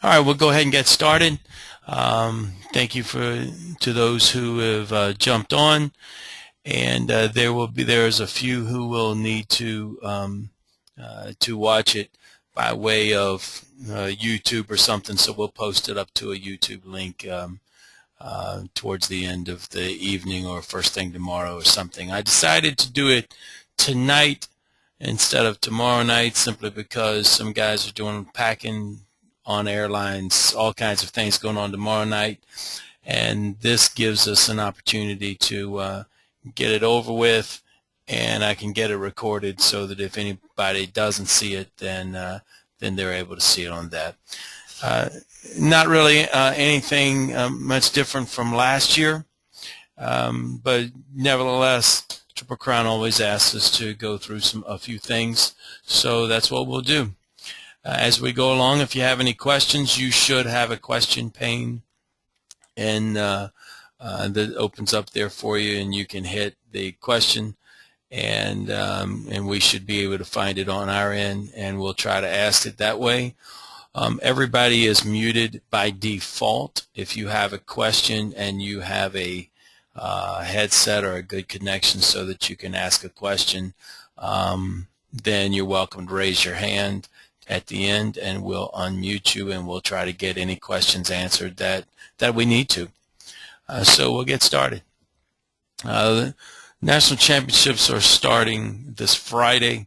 All right, we'll go ahead and get started. Thank you to those who have jumped on, and there's a few who will need to watch it by way of YouTube or something. So we'll post it up to a YouTube link towards the end of the evening or first thing tomorrow or something. I decided to do it tonight instead of tomorrow night simply because some guys are doing packing on airlines, all kinds of things going on tomorrow night, and this gives us an opportunity to get it over with, and I can get it recorded so that if anybody doesn't see it, then they're able to see it on that. Not really anything much different from last year, but nevertheless, Triple Crown always asks us to go through a few things, so that's what we'll do. As we go along, if you have any questions, you should have a question pane and that opens up there for you, and you can hit the question, and we should be able to find it on our end, and we'll try to ask it that way. Everybody is muted by default. If you have a question and you have a headset or a good connection so that you can ask a question, then you're welcome to raise your hand at the end, and we'll unmute you, and we'll try to get any questions answered that we need to. So we'll get started. The National Championships are starting this Friday,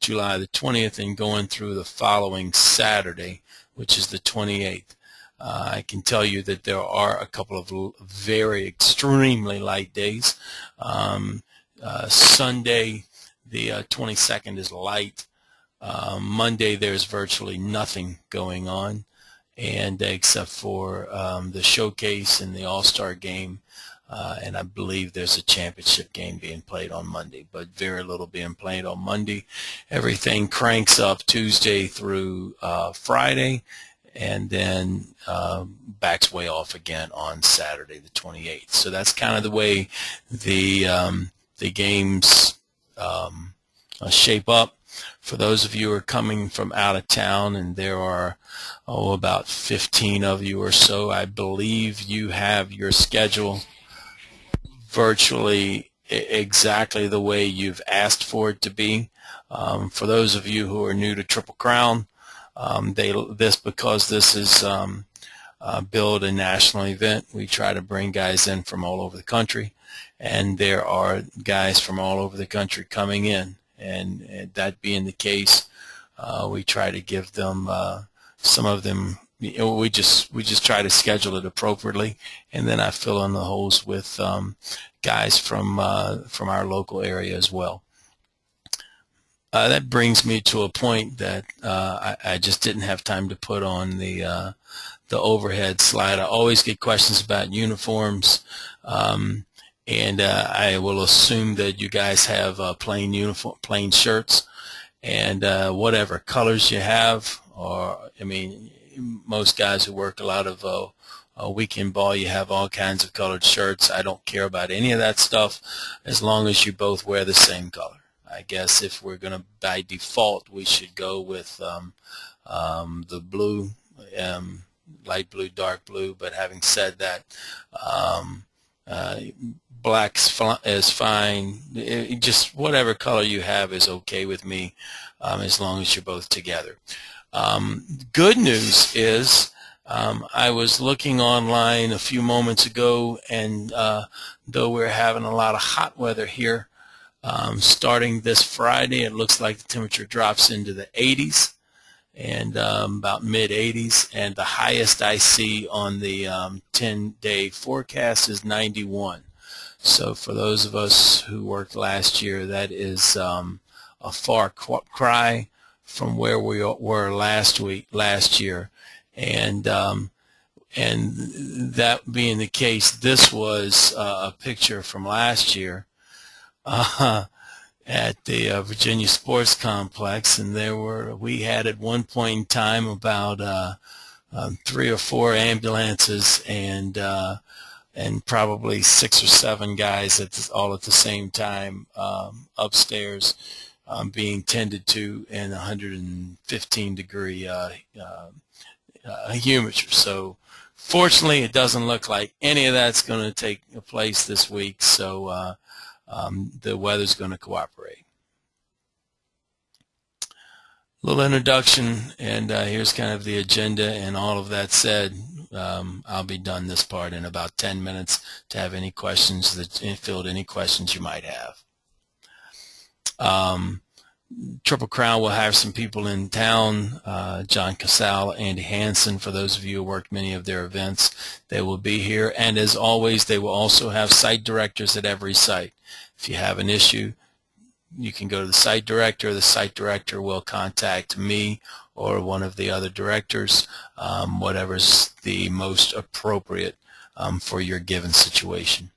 July the 20th, and going through the following Saturday, which is the 28th. I can tell you that there are a couple of very extremely light days. Sunday, the 22nd, is light. Monday, there's virtually nothing going on, and except for the showcase and the All-Star game, and I believe there's a championship game being played on Monday, but very little being played on Monday. Everything cranks up Tuesday through Friday, and then backs way off again on Saturday the 28th. So that's kind of the way the games shape up. For those of you who are coming from out of town, and there are about 15 of you or so, I believe you have your schedule virtually exactly the way you've asked for it to be. For those of you who are new to Triple Crown, because this is billed a national event, we try to bring guys in from all over the country, and there are guys from all over the country coming in. And that being the case, we try to give them some of them. We just try to schedule it appropriately, and then I fill in the holes with guys from our local area as well. That brings me to a point that I just didn't have time to put on the overhead slide. I always get questions about uniforms. And I will assume that you guys have plain shirts, and whatever colors you have. Or I mean, most guys who work a lot of weekend ball, you have all kinds of colored shirts. I don't care about any of that stuff as long as you both wear the same color. I guess if we're going to, by default, we should go with the blue, light blue, dark blue. But having said that, black is fine. Just whatever color you have is okay with me, as long as you're both together. Good news is I was looking online a few moments ago, and though we're having a lot of hot weather here, starting this Friday, it looks like the temperature drops into the 80s and about mid-80s, and the highest I see on the 10-day forecast is 91. So for those of us who worked last year, that is a far cry from where we were last year, and that being the case, this was a picture from last year at the Virginia Sports Complex, and we had at one point in time about 3 or 4 ambulances and probably 6 or 7 guys all at the same time upstairs being tended to in 115-degree humidity. So fortunately, it doesn't look like any of that's going to take place this week, so the weather's going to cooperate. Little introduction, and here's kind of the agenda. And all of that said, I'll be done this part in about 10 minutes to have any questions field any questions you might have. Triple Crown will have some people in town. John Casal, Andy Hansen, for those of you who worked many of their events, they will be here. And as always, they will also have site directors at every site. If you have an issue, you can go to the site director. The site director will contact me or one of the other directors, whatever's the most appropriate for your given situation.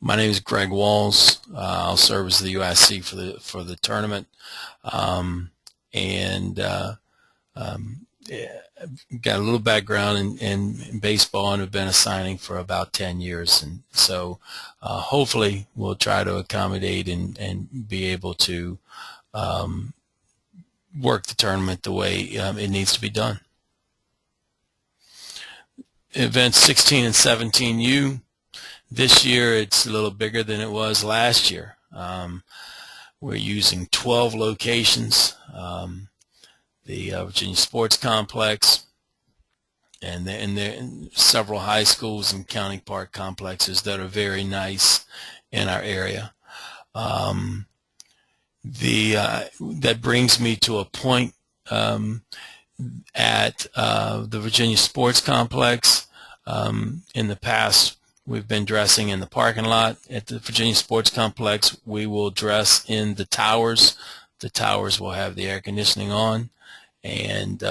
My name is Greg Walls. I'll serve as the UIC for the tournament, got a little background in baseball and have been assigning for about 10 years, and so hopefully we'll try to accommodate and be able to work the tournament the way it needs to be done. Events 16 and 17U. This year it's a little bigger than it was last year. We're using 12 locations. The Virginia Sports Complex, and there are several high schools and county park complexes that are very nice in our area. That brings me to a point at the Virginia Sports Complex. In the past, we've been dressing in the parking lot. At the Virginia Sports Complex, we will dress in the towers. The towers will have the air conditioning on, and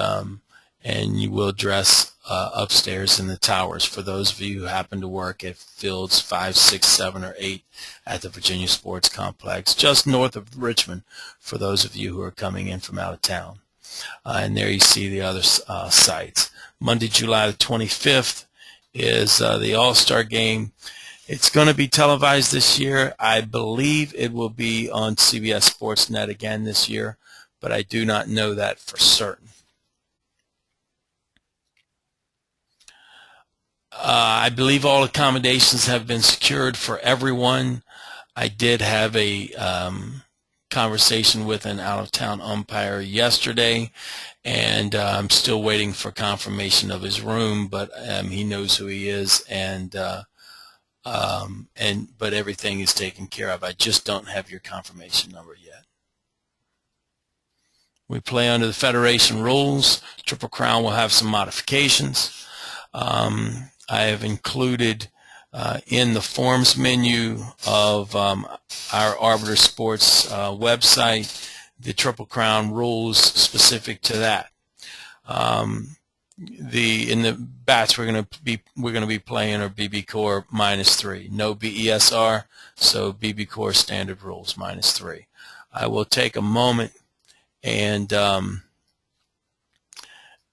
you will dress upstairs in the towers. For those of you who happen to work at fields 5, 6, 7, or 8 at the Virginia Sports Complex, just north of Richmond, for those of you who are coming in from out of town. And there you see the other sites. Monday, July the 25th is the All-Star Game. It's going to be televised this year. I believe it will be on CBS Sportsnet again this year, but I do not know that for certain. I believe all accommodations have been secured for everyone. I did have a conversation with an out-of-town umpire yesterday, and I'm still waiting for confirmation of his room, but he knows who he is, but everything is taken care of. I just don't have your confirmation number yet. We play under the Federation rules. Triple Crown will have some modifications. I have included in the forms menu of our Arbiter Sports website the Triple Crown rules specific to that. In the bats we're going to be playing are BB-Core -3, no BESR, so BB-Core standard rules -3. I will take a moment and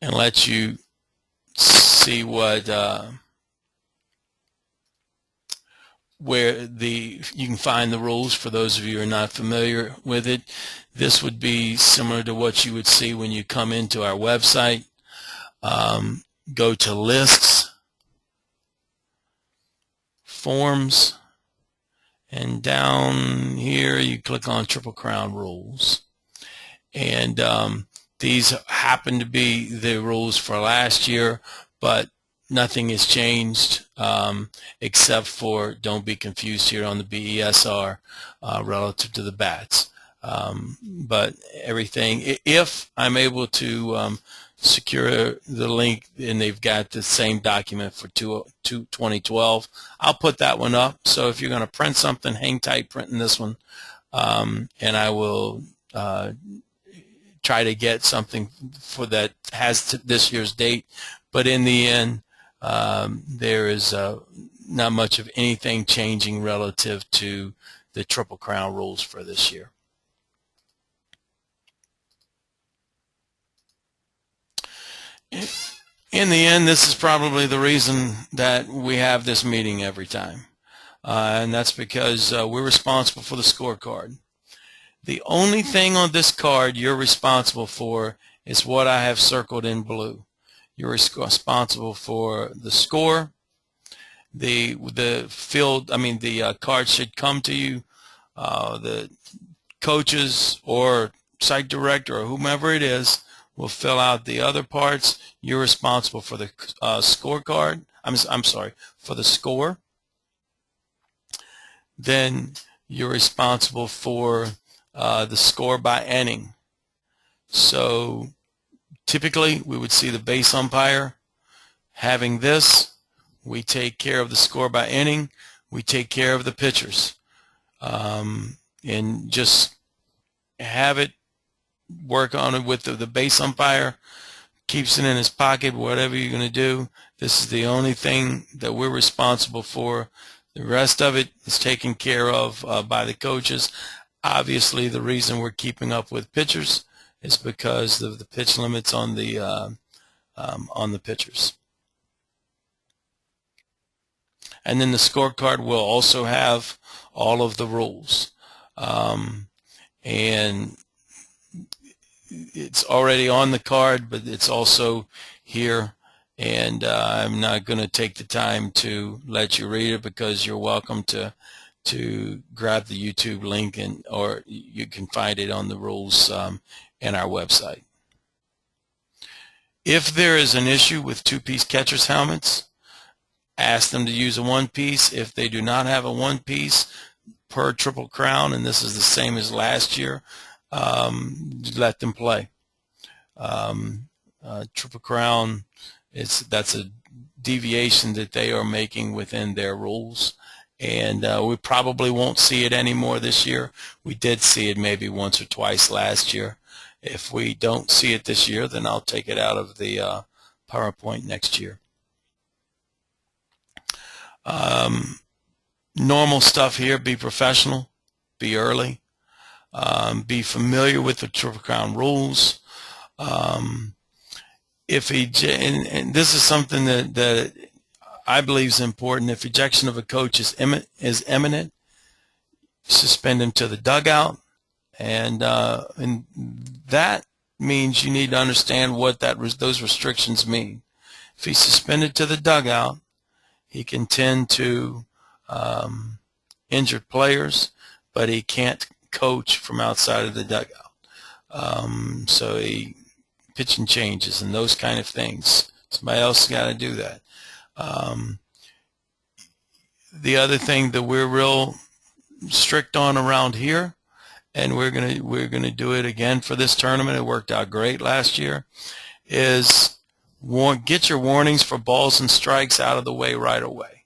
let you see what where you can find the rules for those of you who are not familiar with it. This would be similar to what you would see when you come into our website. Go to lists, forms, and down here you click on Triple Crown rules. And these happen to be the rules for last year, but nothing has changed except for, don't be confused here on the BESR relative to the bats. But everything, if I'm able to secure the link and they've got the same document for 2012, I'll put that one up. So if you're going to print something, hang tight printing this one, and I will try to get something for that has this year's date. But in the end, there is not much of anything changing relative to the Triple Crown rules for this year. In the end, this is probably the reason that we have this meeting every time, and that's because we're responsible for the scorecard. The only thing on this card you're responsible for is what I have circled in blue. You're responsible for the score. The field, the card should come to you. The coaches or site director or whomever it is will fill out the other parts. You're responsible for the scorecard. I'm sorry, for the score. Then you're responsible for the score by inning. So typically we would see the base umpire having this. We take care of the score by inning. We take care of the pitchers. And just have it work on it with the base umpire, keeps it in his pocket, whatever you're going to do. This is the only thing that we're responsible for. The rest of it is taken care of by the coaches. Obviously, the reason we're keeping up with pitchers is because of the pitch limits on the pitchers. And then the scorecard will also have all of the rules. And it's already on the card, but it's also here. And I'm not going to take the time to let you read it, because you're welcome to grab the YouTube link, or you can find it on the rules in our website. If there is an issue with two-piece catcher's helmets, ask them to use a one-piece. If they do not have a one-piece per Triple Crown, and this is the same as last year, let them play. Triple Crown, that's a deviation that they are making within their rules, and we probably won't see it anymore this year. We did see it maybe once or twice last year. If we don't see it this year, then I'll take it out of the PowerPoint next year. Normal stuff here: be professional, be early, be familiar with the Triple Crown rules. And this is something that I believe is important. If ejection of a coach is imminent, suspend him to the dugout, and that means you need to understand what those restrictions mean. If he's suspended to the dugout, he can tend to injured players, but he can't coach from outside of the dugout. So pitching changes and those kind of things, somebody else has got to do that. The other thing that we're real strict on around here, and we're gonna do it again for this tournament, it worked out great last year, is get your warnings for balls and strikes out of the way right away.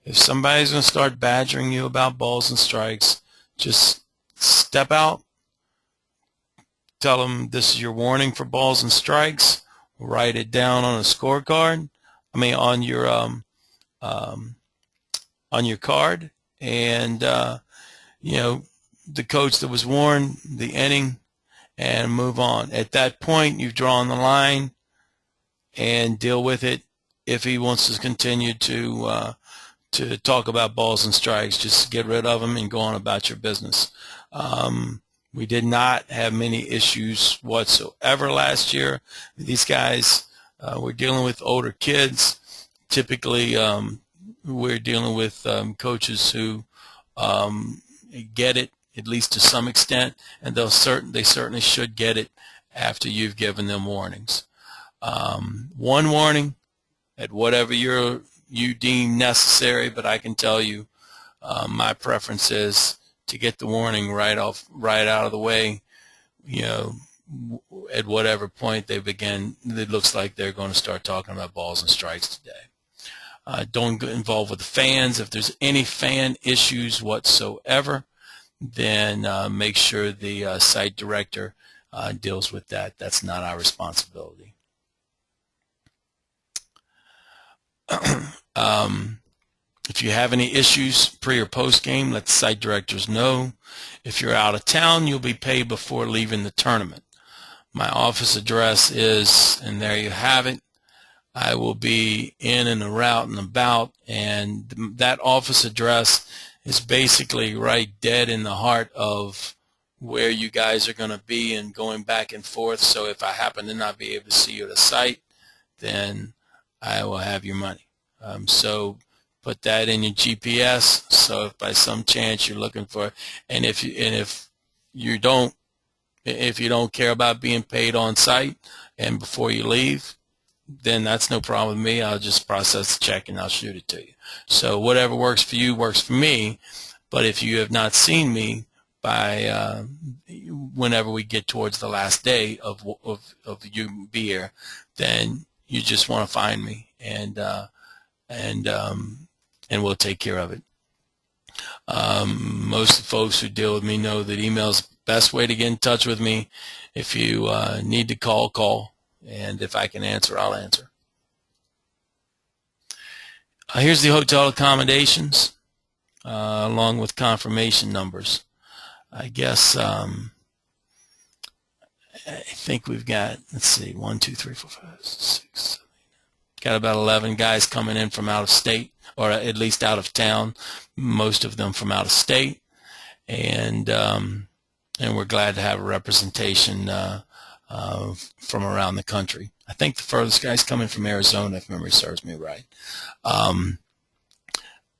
If somebody's going to start badgering you about balls and strikes, just step out, tell them this is your warning for balls and strikes, write it down on a scorecard, on your card, and the coach that was warned, the inning, and move on. At that point, you've drawn the line and deal with it. If he wants to continue to talk about balls and strikes, just get rid of them and go on about your business. We did not have many issues whatsoever last year. These guys, we're dealing with older kids. Typically, we're dealing with coaches who get it, at least to some extent, and they certainly should get it after you've given them warnings. One warning at whatever you deem necessary, but I can tell you my preference is to get the warning right out of the way, at whatever point it looks like they're going to start talking about balls and strikes today. Don't get involved with the fans. If there's any fan issues whatsoever, then make sure the site director deals with that. That's not our responsibility. If you have any issues pre or post game, let the site directors know. If you're out of town, you'll be paid before leaving the tournament. My office address is, and there you have it. I will be in and around and about, and that office address is basically right dead in the heart of where you guys are going to be and going back and forth. So if I happen to not be able to see you at a site, then I will have your money. So put that in your GPS. So if by some chance you're looking for, and if you don't care about being paid on site and before you leave, then that's no problem with me. I'll just process the check and I'll shoot it to you. So whatever works for you works for me. But if you have not seen me by whenever we get towards the last day of you be here, then you just want to find me, and we'll take care of it. Most of the folks who deal with me know that email is the best way to get in touch with me. If you need to call, and if I can answer, I'll answer. Here's the hotel accommodations, along with confirmation numbers. I guess I think we've got, let's see, 1, 2, 3, 4, 5, 6, 7, got about 11 guys coming in from out of state, or at least out of town, most of them from out of state, and we're glad to have a representation from around the country. I think the furthest guy's coming from Arizona, if memory serves me right.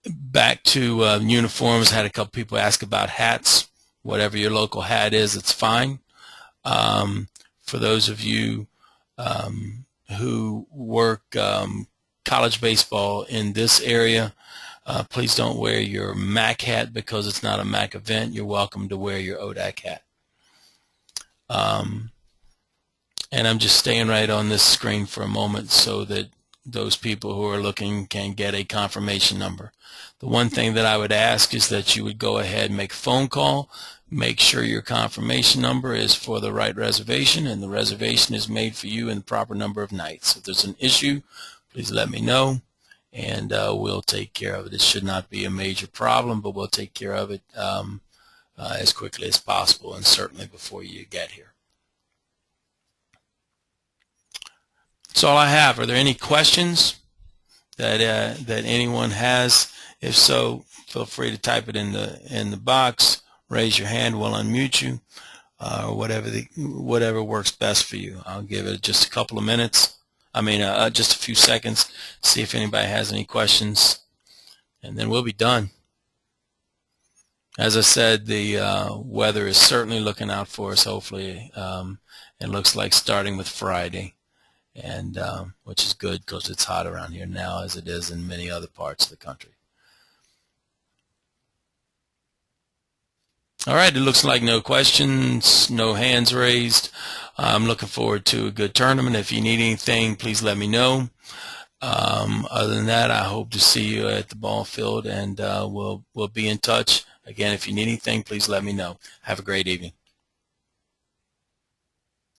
Back to uniforms, had a couple people ask about hats. Whatever your local hat is, it's fine. For those of you who work college baseball in this area, please don't wear your MAC hat because it's not a MAC event. You're welcome to wear your ODAC hat. And I'm just staying right on this screen for a moment so that those people who are looking can get a confirmation number. The one thing that I would ask is that you would go ahead and make a phone call, make sure your confirmation number is for the right reservation, and the reservation is made for you in the proper number of nights. If there's an issue, please let me know, and we'll take care of it. It should not be a major problem, but we'll take care of it as quickly as possible, and certainly before you get here. That's all I have. Are there any questions that anyone has? If so, feel free to type it in the box. Raise your hand. We'll unmute you, or whatever works best for you. I'll give it just a couple of minutes. Just a few seconds. See if anybody has any questions, and then we'll be done. As I said, the weather is certainly looking out for us. Hopefully, it looks like starting with Friday, and which is good because it's hot around here now, as it is in many other parts of the country. All right, it looks like no questions, no hands raised. I'm looking forward to a good tournament. If you need anything, please let me know. Other than that, I hope to see you at the ball field, and we'll be in touch. Again, if you need anything, please let me know. Have a great evening.